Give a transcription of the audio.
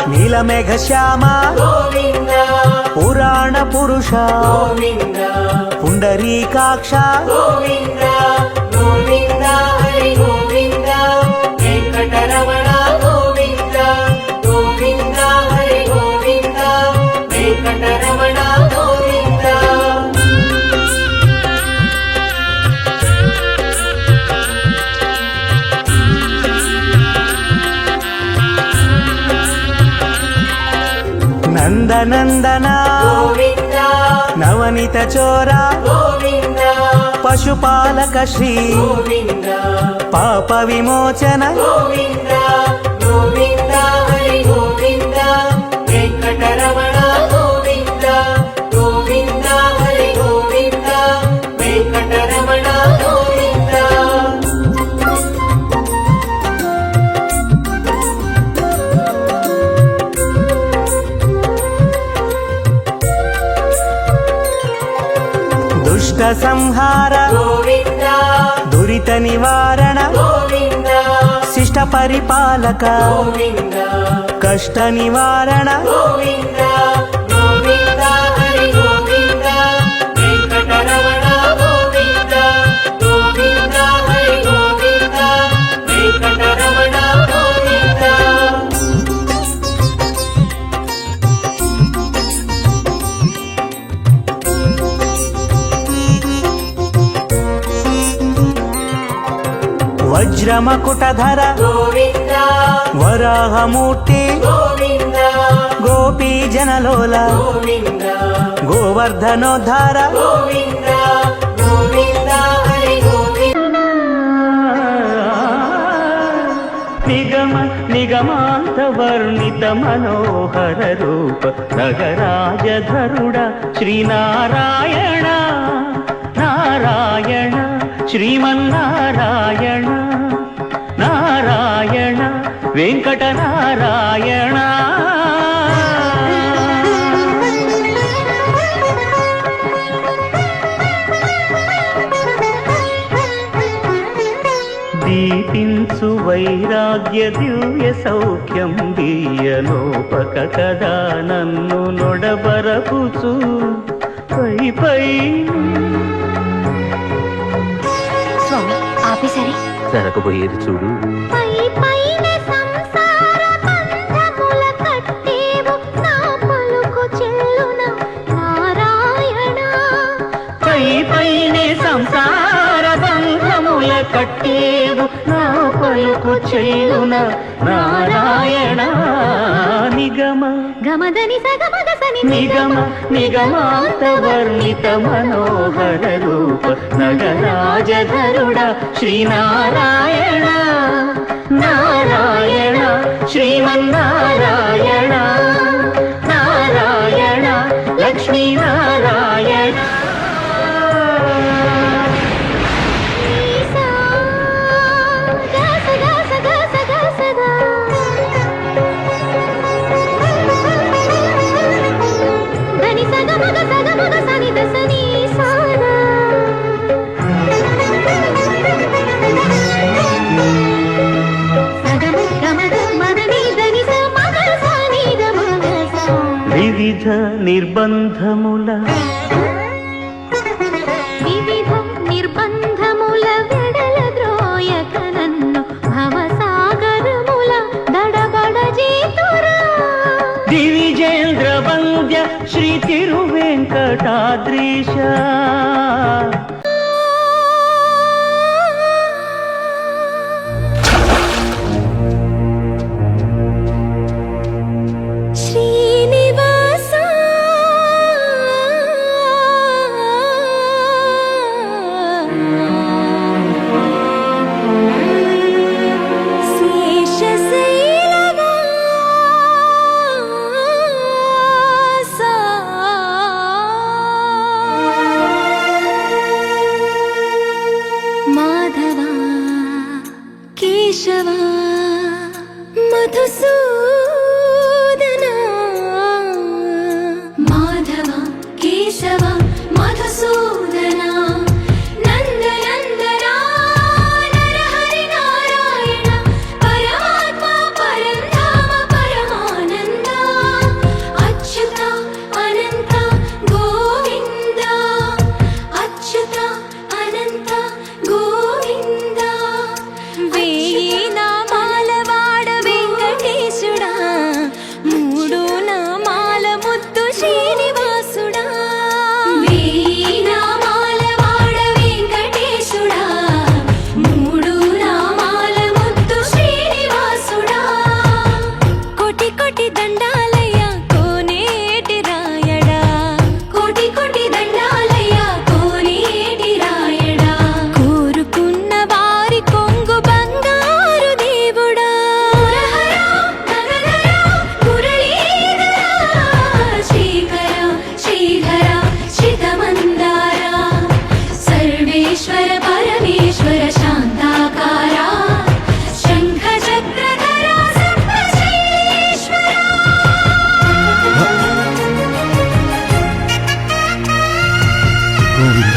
నీలమేఘ శ్యామ గోవింద పురాణ పురుష గోవింద పుండరీకాక్ష గోవింద గోవింద హరి గోవింద వెంకటరమణ గోవింద గోవింద హరి గోవింద వెంకటరమణ గోవింద నందనందన గోవింద నవనిత చోర గోవింద పశుపాలక శ్రీ గోవింద పాప విమోచన గోవింద గోవింద హరి గోవింద వెంకటరమణ గోవింద గోవింద హరి గోవింద వెంకటరమణ గోవింద దుష్ట సంహార గోవింద దురిత నివారణ గోవింద శిష్ట పరిపాలక గోవింద కష్ట నివారణ గోవింద గోవింద హరి గోవింద వెంకటరమణ గోవింద గోవింద హరి గోవింద వెంకటరమణ గోవింద వజ్రమకుటధర గోవింద వరాహమూర్తి గోవింద గోపీ జనలోల గోవింద గోవర్ధనోద్ధార గోవింద గోవింద హరి గోవింద నిగమ నిగమాంత వర్ణిత మనోహర రూప నగరాజధరుడ శ్రీనారాయణ నారాయణ శ్రీమన్నారాయణ నారాయణ వెంకట నారాయణ దీపించు వైరాగ్య దివ్య సౌఖ్యం దీయనోపక కదా నన్ను నొడబరపుచు పై పై స్వామి ఆపేసరి జరగబోయేది చూడు పై పైన సంసార బంధముల కట్టేవు నా పలుకు చెల్లున నారాయణ పై పైనే సంసార బంధముల కట్టేవు నా పలుకు చెల్లున నారాయణ నిగమ గమదని సగమగ సని నిగమ నిగమాంత వర్ణిత మనోహర రూప నగరాజధరుడ శ్రీనారాయణ నారాయణ శ్రీమన్నారాయణ నారాయణ లక్ష్మీనారాయణ ఈసా గస గస గస గస గా దని సగమగ సని దసని సానా సగమగ మదని దని స మగ సని ద మగ స వివిధ నిర్బంధముల వివిధ నిర్బంధముల వెడల ద్రోయక నన్ను భవసాగరముల దడబడ జీతురా దివిజేంద్ర వంద్య శ్రీ తిరువెంకటాద్రీశ శ్రీనివాస శేషశైలవాస కోటి దండాలయ్యా కోనేటి రాయడా కోటి కోటి దండాలయ్యా కోనేటి రాయడా కోరుకున్న వారి కొంగు బంగారు దేవుడా శ్రీకర శ్రీధర శ్రితమందార సర్వేశ్వర పరమేశ్వర శాంతాకారా శంఖ చక్రధర సర్వశ్రేష్ఠ గోవింద